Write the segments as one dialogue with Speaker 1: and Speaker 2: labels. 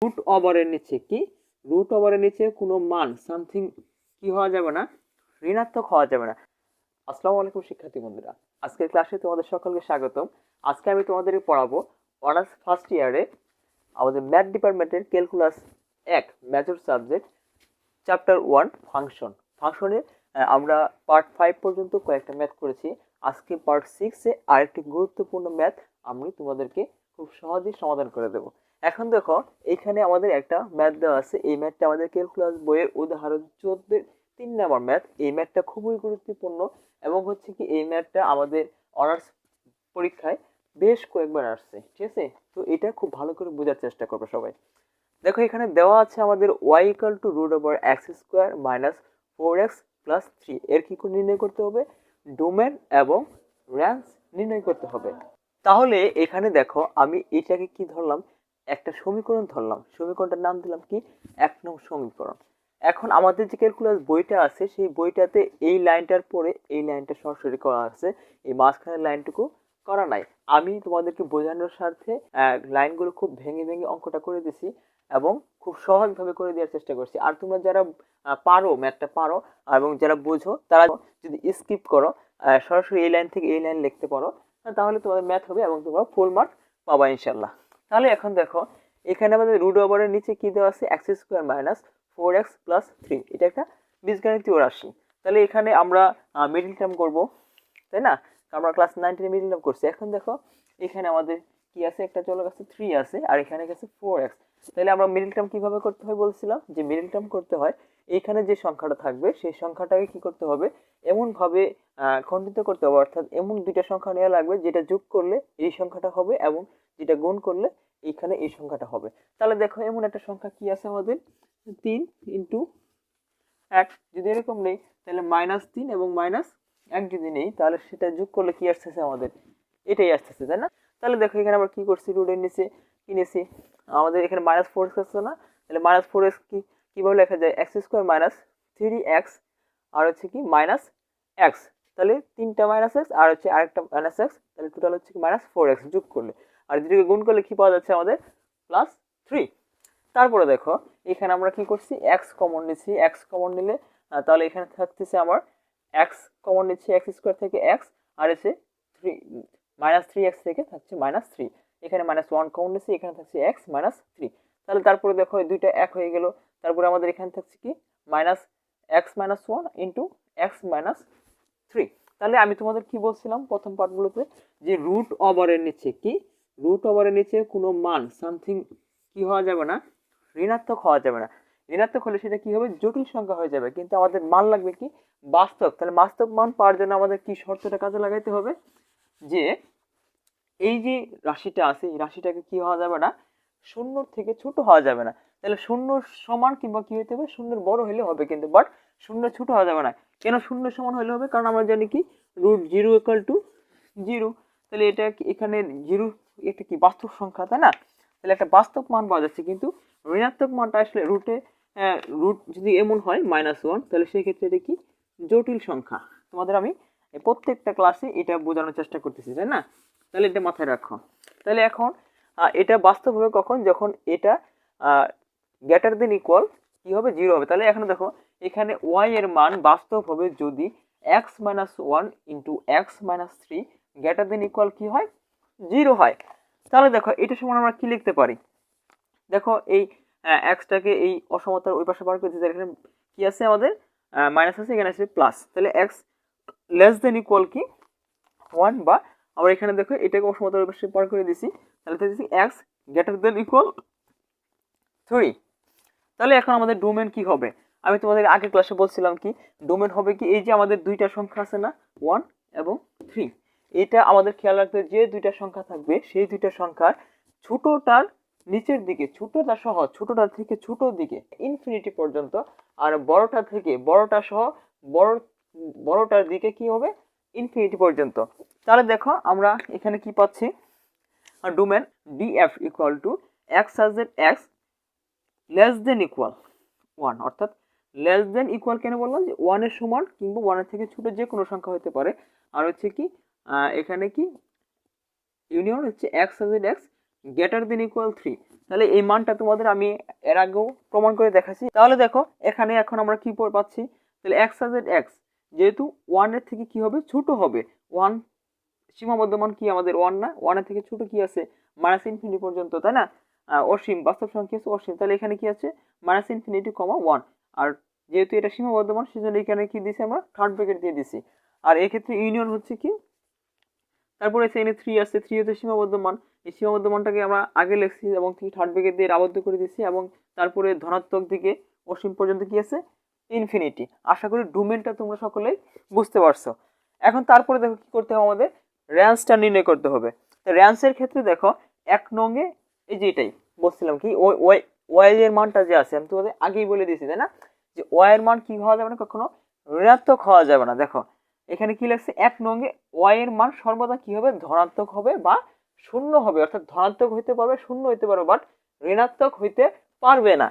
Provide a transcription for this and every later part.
Speaker 1: Root ওভারের নিচে কি রুট ওভারের নিচে কোনো মান সামথিং কি হওয়া যাবে না, ঋণাত্মক হওয়া যাবে না। আসসালামু আলাইকুম শিক্ষার্থী বন্ধুরা, আজকের ক্লাসে তোমাদের সকলকে স্বাগতম। আজকে আমি তোমাদেরকে পড়াবো অনার্স ফার্স্ট ইয়ারে আমাদের ম্যাথ ডিপার্টমেন্টের ক্যালকুলাস 1 মেজর সাবজেক্ট চ্যাপ্টার 1 ফাংশনে আমরা পার্ট 5 পর্যন্ত কয়েকটা ম্যাথ করেছি। আজকে পার্ট 6-এ আরেকটি গুরুত্বপূর্ণ ম্যাথ আমি তোমাদেরকে খুব সহজেই সমাধান করে দেবো। এখন দেখো, এখানে আমাদের একটা ম্যাথ দেওয়া আছে। এই ম্যাথটা আমাদের ক্যালকুলাস বইয়ের উদাহরণ 14 3 নম্বর ম্যাথ। এই ম্যাথটা খুবই গুরুত্বপূর্ণ এবং হচ্ছে কি এই ম্যাথটা আমাদের অনার্স পরীক্ষায় বেশ কয়েকবার আসছে, ঠিক আছে? তো এটা খুব ভালো করে বোঝার চেষ্টা করবে সবাই। দেখো, এখানে দেওয়া আছে আমাদের y equal to root over X square minus 4x plus 3। এর কি করে নির্ণয় করতে হবে? ডোমেন এবং রেঞ্জ নির্ণয় করতে হবে। তাহলে এখানে দেখো, আমি এটাকে কি ধরলাম, একটা সমীকরণ ধরলাম। সমীকরণটার নাম দিলাম কি 1 নং সমীকরণ। এখন আমাদের যে ক্যালকুলাস বইটা আছে সেই বইটাতে এই লাইনটার পরে এই লাইনটা সরাসরি করা আছে, এই মাঝখানের লাইনটুকু করা নাই। আমি তোমাদেরকে বোঝানোর স্বার্থে লাইনগুলো খুব ভেঙে ভেঙে অঙ্কটা করে দিছি এবং খুব সহজভাবে করে দেওয়ার চেষ্টা করছি। আর তোমরা যারা পারো, ম্যাথটা পারো এবং যারা বোঝো, তারা যদি স্কিপ করো, সরাসরি এই লাইন থেকে এই লাইন লিখতে পারো, তাহলে তোমাদের ম্যাথ হবে এবং তোমরা ফুল মার্ক পাবা ইনশাল্লাহ। তাহলে এখন দেখো, এখানে আমাদের রুট ওভারের নিচে কি দেওয়া আছে? X square minus 4x plus 3। এটা একটা বীজগণিতীয় রাশি। তাহলে এখানে আমরা মিডল টার্ম করব, তাই না? আমরা ক্লাস 9 মিডল টার্ম করছি। এখন দেখো, এখানে আমাদের কি আছে? একটা চলে গেছে 3 আছে আর এখানে গেছে 4x। তাহলে আমরা মিডল টার্ম কিভাবে করতে হয় বলছিলাম যে মিডল টার্ম করতে হয় এইখানে যে সংখ্যাটা থাকবে সেই সংখ্যাটাকে কি করতে হবে, এমন ভাবে খণ্ডিত করতে হবে, অর্থাৎ এমন দুইটা সংখ্যা নেওয়া লাগবে যেটা যোগ করলে এই সংখ্যাটা হবে এবং যেটা গুণ করলে এইখানে এই সংখ্যাটা হবে। তাহলে দেখো, এমন একটা সংখ্যা কি আছে আমাদের, 3 ইন্টু 1। যদি এরকম নেই তাহলে -3 এবং -1 যদি নেই তাহলে সেটা যোগ করলে কি আসতেছে আমাদের, এটাই আসতেছে, তাই না? তাহলে দেখো, এখানে আমরা কি করছি, রুটের নিচে কি নিয়েছি, আমাদের এখানে -4x আসছে না? তাহলে -4x কিভাবে লেখা যায়? এক্স স্কোয়ার মাইনাস 3x আর হচ্ছে কি মাইনাস এক্স। তাহলে তিনটা মাইনাস এক্স আর হচ্ছে আরেকটা মাইনাস এক্স, তাহলে টোটাল হচ্ছে কি -4x যোগ করলে, আর দুটোকে গুণ করলে কি পাওয়া যাচ্ছে আমাদের? +3। তারপরে দেখো, এখানে আমরা কি করছি, এক্স কমন নিচ্ছি। এক্স কমন নিলে তাহলে এখানে থাকতেছে আমার এক্স কমন নিচ্ছি, এক্স স্কোয়ার থেকে এক্স আর এসে 3 -3x থেকে থাকছে -3। এখানে -1 কমন নিচ্ছি, এখানে থাকছে এক্স -3। তাহলে তারপরে দেখো, এই দুইটা এক হয়ে গেল। তারপরে আমাদের এখানে থাকছে কি -x -1 ইন্টু এক্স -3। তাহলে আমি তোমাদের কি বলছিলাম প্রথম পার্টগুলোতে, যে রুট ওভারের নিচে কি রুট ওভারের নিচে কোনো মান সামথিং কি হওয়া যাবে না, ঋণাত্মক হওয়া যাবে না। ঋণাত্মক হলে সেটা কি হবে? জটিল সংখ্যা হয়ে যাবে। কিন্তু আমাদের মান লাগবে কি? বাস্তব। তাহলে বাস্তব মান পাওয়ার জন্য আমাদের কি শর্তটা কাজে লাগাইতে হবে, যে এই যে রাশিটা আছে এই রাশিটাকে কি হওয়া যাবে না, শূন্যর থেকে ছোট হওয়া যাবে না। তাহলে শূন্য সমান কিংবা কি হইতে হবে, শূন্যের বড় হলে হবে, কিন্তু বাট শূন্য ছোট হওয়া যাবে না। কেন শূন্য সমান হলে হবে? কারণ আমরা জানি কি √0 = 0। তাহলে এটা এখানে 0 এটা কি বাস্তব সংখ্যা, তাই না? তাহলে একটা বাস্তব মান পাওয়া যাচ্ছে, কিন্তু ঋণাত্মক মানটা আসলে রুট যদি এমন হয় -1, তাহলে সেই ক্ষেত্রে এটা কি জটিল সংখ্যা। তোমাদের আমি প্রত্যেকটা ক্লাসে এটা বোঝানোর চেষ্টা করতেছি, তাই না? তাহলে এটা মাথায় রাখো। তাহলে এখন এটা বাস্তব হবে কখন? যখন এটা গ্রেটার দেন ইকুয়াল কি হবে, 0 হবে। তাহলে এখন দেখো, এখানে y এর মান বাস্তব হবে যদি x - 1 into x - 3 greater than equal কি হয়, 0 হয়। তাহলে দেখো, এটা সমান আমরা কি লিখতে পারি? দেখো, এই এক্সটাকে এই অসমতার ওই পাশে বার করে দিতে, এখানে কি আছে আমাদের, মাইনাস আছে, এখানে আছে প্লাস। তাহলে এক্স লেস দেন ইকুয়াল কি 1, বা আমরা এখানে দেখো এটাকে অসমতার ওই পাশে বার করে দিছি, তাহলে দিচ্ছি এক্স গ্রেটার দেন ইকুয়াল 3। তাহলে এখন আমাদের ডোমেন কি হবে? আমি তোমাদের আগের ক্লাসে বলছিলাম কি ডোমেন হবে কি, এই যে আমাদের দুইটা সংখ্যা আছে না, 1 এবং 3, এটা আমাদের খেয়াল রাখতে, যে দুইটা সংখ্যা থাকবে সেই দুইটা সংখ্যার ছোটটার নিচের দিকে, ছোটটা সহ ছোটটার থেকে ছোট দিকে ইনফিনিটি পর্যন্ত, আর বড়টা থেকে বড়টা সহ বড়টার দিকে কি হবে, ইনফিনিটি পর্যন্ত। তাহলে দেখো, আমরা এখানে কি পাচ্ছি, domain df equal to x সাজেট x less than equal 1, অর্থাৎ লেস দেন ইকুয়াল কেন বললাম, যে 1 এর সমান কিংবা 1 এর থেকে ছোট যে কোনো সংখ্যা হতে পারে। আর হচ্ছে কি এখানে কি ইউনিয়ন হচ্ছে x সাজেট x greater than equal 3। তাহলে এই মানটা তোমাদের আমি এর আগেও প্রমাণ করে দেখাচ্ছি। তাহলে দেখো এখানে এখন আমরা কি পাচ্ছি, তাহলে এক্স হাজেড এক্স যেহেতু 1 এর থেকে কি হবে, ছোট হবে। 1 সীমাবদ্ধ মান কি আমাদের 1 না, 1 এর থেকে ছোট কি আছে মাইনাস ইনফিনিটি পর্যন্ত, তাই না? অসীম, বাস্তব সংখ্যা আছে অসীম, তাহলে এখানে কি আছে মাইনাস ইনফিনিটি কমা 1। আর যেহেতু এটা সীমাবদ্ধ মান সেজন্য এখানে কি দিয়েছি আমরা, থার্ড ব্র্যাকেট দিয়ে দিছি। আর এই ক্ষেত্রে ইউনিয়ন হচ্ছে কি, তারপরে এখানে 3 আছে, 3 হচ্ছে সীমাবদ্ধ মান। এই সীমাবদ্ধ মানটাকে আমরা আগে লিখছি এবং থার্ড ব্র্যাকেট দিয়ে আবদ্ধ করে দিয়েছি, এবং তারপরে ধনাত্মক দিকে অসীম পর্যন্ত কি আছে ইনফিনিটি। আশা করি ডোমেনটা তোমরা সকলেই বুঝতে পারছো। এখন তারপরে দেখো কি করতে হবে, আমাদের রেঞ্জটা নির্ণয় করতে হবে। তো রেঞ্জের ক্ষেত্রে দেখো 1 নঙে এই যে এটাই বলছিলাম কি, ওয়াই এর মানটা যে আছে আমি তোমাদের আগেই বলে দিয়েছি, তাই না, যে ওয়াই এর মান কি হওয়া যাবে না, কখনো ঋণাত্মক হওয়া যাবে না। দেখো এখানে কি লাগছে, 1 নঙে ওয়াই এর মান সর্বদা কি হবে, ধনাত্মক হবে বা শূন্য হবে, অর্থাৎ ধনাত্মক হইতে পারবে, শূন্য হইতে পারবে, বাট ঋণাত্মক হইতে পারবে না।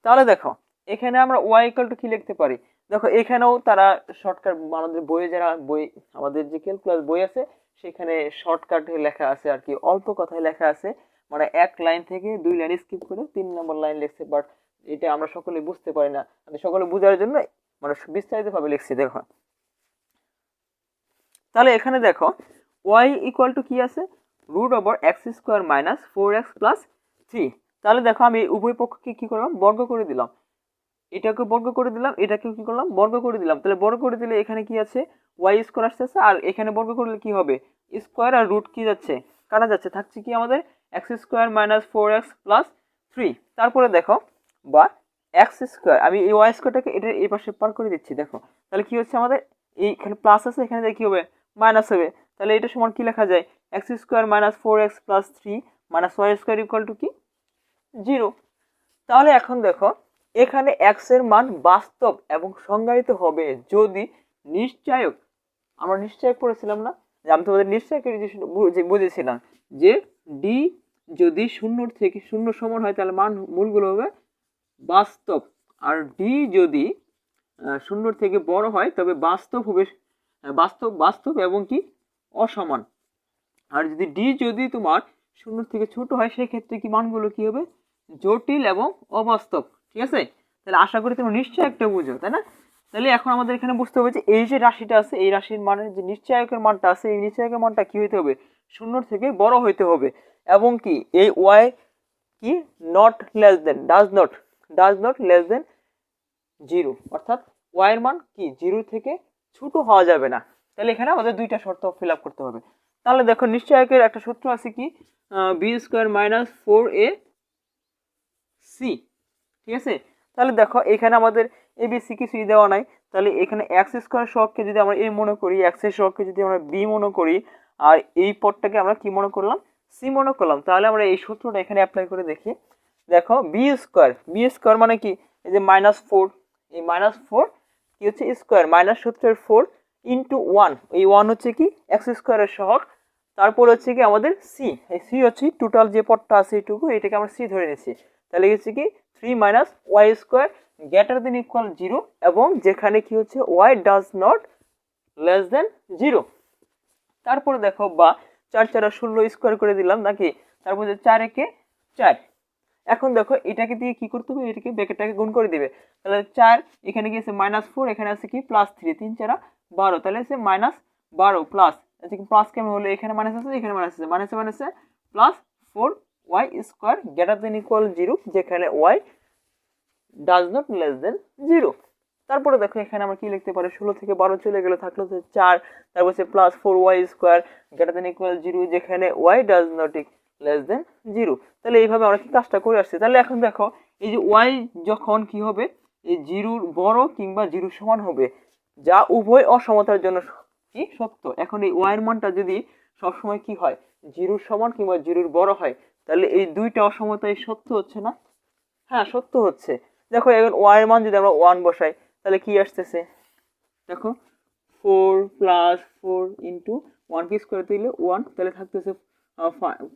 Speaker 1: তাহলে দেখো এখানে আমরা ওয়াই ইকুয়াল টু কি লিখতে পারি, দেখো এখানেও তারা শর্টকাট, আমাদের বইয়ে যারা বই, আমাদের যে ক্যালকুলাস বই আছে সেখানে শর্টকাটে লেখা আছে আর কি, অল্প কথায় লেখা আছে, মানে 1 লাইন থেকে 2 লাইন স্কিপ করে 3 নম্বর লাইন লিখছে, বাট এটা আমরা সকলে বুঝতে পারি না, আমি সকলে বোঝার জন্য মানে বিস্তারিত ভাবে লিখছি। দেখো তাহলে এখানে দেখো y ইকুয়াল টু কি আছে, root over X square minus 4x plus 3। তাহলে দেখো আমি উভয় পক্ষকে কি করলাম, বর্গ করে দিলাম, এটাকে বর্গ করে দিলাম, এটাকেও কি করলাম, বর্গ করে দিলাম। তাহলে বর্গ করে দিলে এখানে কি আছে, y স্কোয়ার আসতেছে, আর এখানে বর্গ করলে কি হবে, স্কোয়ার আর রুট কি যাচ্ছে, কাটা যাচ্ছে, থাকছে কি আমাদের x square minus 4x plus 3। তারপরে দেখো বা এক্স স্কোয়ার, আমি এই ওয়াই স্কোয়ারটাকে এটা এই পাশে পার করে দিচ্ছি। দেখো তাহলে কি হচ্ছে, আমাদের এইখানে প্লাস আছে, এখানে কি হবে মাইনাস হবে। তাহলে এটা সমান কি লেখা যায়, X square minus 4x plus 3 minus Y square equal to কি 0। তাহলে এখন দেখো এখানে x এর মান বাস্তব এবং সংজ্ঞায়িত হবে যদি নিশ্চয়ক, আমরা নিশ্চয়ক পড়েছিলাম না, যে আমি তোমাদের নিশ্চয়কের বুঝেছিলাম যে ডি যদি শূন্যর থেকে শূন্য সমান হয় তাহলে মান মূলগুলো হবে বাস্তব, আর ডি যদি শূন্যর থেকে বড় হয় তবে বাস্তব হবে, বাস্তব বাস্তব এবং কি অসমান। আর যদি ডি যদি তোমার শূন্য থেকে ছোট হয় সেক্ষেত্রে কি মানগুলো কি হবে, জটিল এবং অবাস্তব। ঠিক আছে, তাহলে আশা করি তোমরা নিশ্চয় একটা বুঝো, তাই না? তাহলে এখন আমাদের এখানে বুঝতে হবে যে এই যে রাশিটা আছে, এই রাশির মানের যে নিশ্চয়কের মানটা আছে, এই নিশ্চয়কের মানটা কি হইতে হবে, শূন্যর থেকে বড় হইতে হবে, এবং কি এই ওয়াই কি not less then, does not less than 0, অর্থাৎ ওয়াই এর মান কি 0 থেকে ছোট হওয়া যাবে না। তাহলে এখানে আমাদের দুইটা শর্ত ফিল আপ করতে হবে। তাহলে দেখো নিশ্চয়কের একটা সূত্র আছে কি, বি স্কোয়ার মাইনাস 4ac, ঠিক আছে। তাহলে দেখো এখানে আমাদের এ বি সি কিছুই দেওয়া নাই, তাহলে এখানে এক্স স্কোয়ার সহগকে যদি আমরা এ মনে করি, এক্স এর সহগকে যদি আমরা বি মনে করি, আর এই পদটাকে আমরা কি মনে করলাম, সি মনে করলাম, তাহলে আমরা এই সূত্রটা এখানে অ্যাপ্লাই করে দেখি। দেখো বি স্কোয়ার মানে কি, এই যে -4, এই -4 কি হচ্ছে স্কোয়ার, মাইনাস সূত্রের 4 ইন্টু 1, এই 1 হচ্ছে কি এক্স স্কোয়ারের সহগ, তারপর হচ্ছে কি আমাদের সি, এই সি হচ্ছে টোটাল যে পদটা আছে এইটুকু, এটাকে আমরা সি ধরে নিচ্ছি। তাহলে হচ্ছে কি 3 minus Y square greater than equal 0, এবং যেখানে কি হচ্ছে Y does not less than 0। তারপরে দেখো বা 4 4 16 স্কোয়ার করে দিলাম নাকি, তারপর 4 একে 4। এখন দেখো এটাকে দিয়ে কি করতে হবে, এটাকে ব্র্যাকেটটাকে গুণ করে দিবে। তাহলে 4 এখানে কি আছে -4, এখানে আছে কি +3, 3 4 12, তাহলে আছে -12 প্লাস, আচ্ছা কি প্লাস কেমন হলো, এখানে মাইনাস আছে, এখানে মাইনাস আছে, মাইনাসে +4 Y square greater than equal 0, যেখানে Y does not less than 0। তারপরে দেখো এখানে আমরা কি লিখতে পারি, 16 থেকে 12 চলে গেলে থাকলো হচ্ছে 4, তারপর হচ্ছে +4 Y square greater than equal 0, যেখানে Y does not less than 0। তাহলে এইভাবে আমরা কি কাজটা করে আসছি। তাহলে এখন দেখো এই যে ওয়াই যখন কি হবে, এই 0 বড় কিংবা 0 সমান হবে, যা উভয় অসমতার জন্য কি সত্য। এখন এই ওয়াই এর মানটা যদি সবসময় কি হয়, 0 সমান কিংবা 0 বড় হয়, তাহলে এই দুইটা অসমতাই সত্য হচ্ছে না, হ্যাঁ সত্য হচ্ছে। দেখো এখন ওয়াই এর মান যদি আমরা 1 বসাই তাহলে কি আসতেছে, দেখো 4 + 4 ইন্টু 1 কি স্কোয়ার দিলে 1, তাহলে থাকতেছে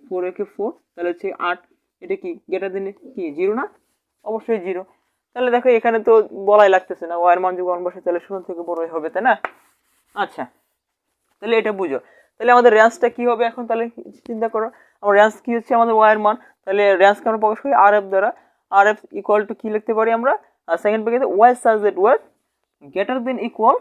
Speaker 1: 4 একে 4, তাহলে হচ্ছে 8, এটা কি গ্রেটার দেন কি 0 না, অবশ্যই 0। তাহলে দেখো এখানে তো বলাই লাগতেছে না, ওয়াই এর মান যদি 1 বসাই তাহলে 0 থেকে বড়ই হবে, তাই না? আচ্ছা তাহলে এটা বুঝো। তাহলে আমাদের রেঞ্জটা কি হবে এখন, তাহলে চিন্তা করো, আমার রেঞ্জ কি হচ্ছে আমাদের ওয়াইয়ের মান, তাহলে রেঞ্জকে আমরা প্রকাশ করি আর এফ দ্বারা। আর এফ ইকুয়াল টু কি লিখতে পারি আমরা, সেকেন্ড ব্র্যাকেটে Y such that Y greater than equal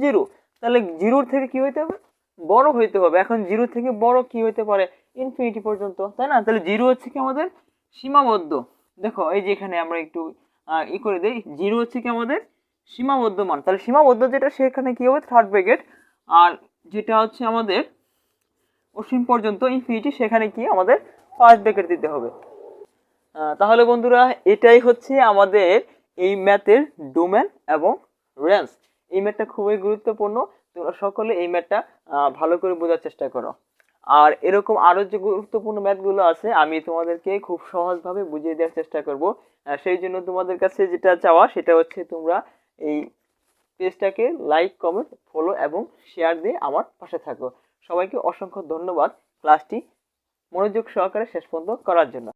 Speaker 1: 0। তাহলে জিরোর থেকে কি হইতে হবে, বড় হইতে হবে। এখন জিরো থেকে বড় কি হইতে পারে, ইনফিনিটি পর্যন্ত, তাই না? তাহলে জিরো হচ্ছে কি আমাদের সীমাবদ্ধ। দেখো এই যে এখানে আমরা একটু করে দেই, জিরো হচ্ছে কি আমাদের সীমাবদ্ধ মান। তাহলে সীমাবদ্ধ যেটা সেখানে কি হবে থার্ড ব্র্যাকেট, আর যেটা হচ্ছে আমাদের অসীম পর্যন্ত ইনফিনিটি সেখানে কি আমাদের ফার্স্ট ব্র্যাকেট দিতে হবে। তাহলে বন্ধুরা এটাই হচ্ছে আমাদের এই ম্যাথের ডোমেন এবং রেঞ্জ। এই ম্যাথটা খুবই গুরুত্বপূর্ণ, তোমরা সকলে এই ম্যাথটা ভালো করে বোঝার চেষ্টা করো। আর এরকম আরও যে গুরুত্বপূর্ণ ম্যাথগুলো আছে আমি তোমাদেরকে খুব সহজভাবে বুঝিয়ে দেওয়ার চেষ্টা করব। সেই জন্য তোমাদের কাছে যেটা চাওয়া সেটা হচ্ছে তোমরা এই পেজটাকে লাইক, কমেন্ট, ফলো এবং শেয়ার দিয়ে আমার পাশে থাকো। সবাইকে অসংখ্য ধন্যবাদ ক্লাসটি মনোযোগ সহকারে শেষ পর্যন্ত করার জন্য।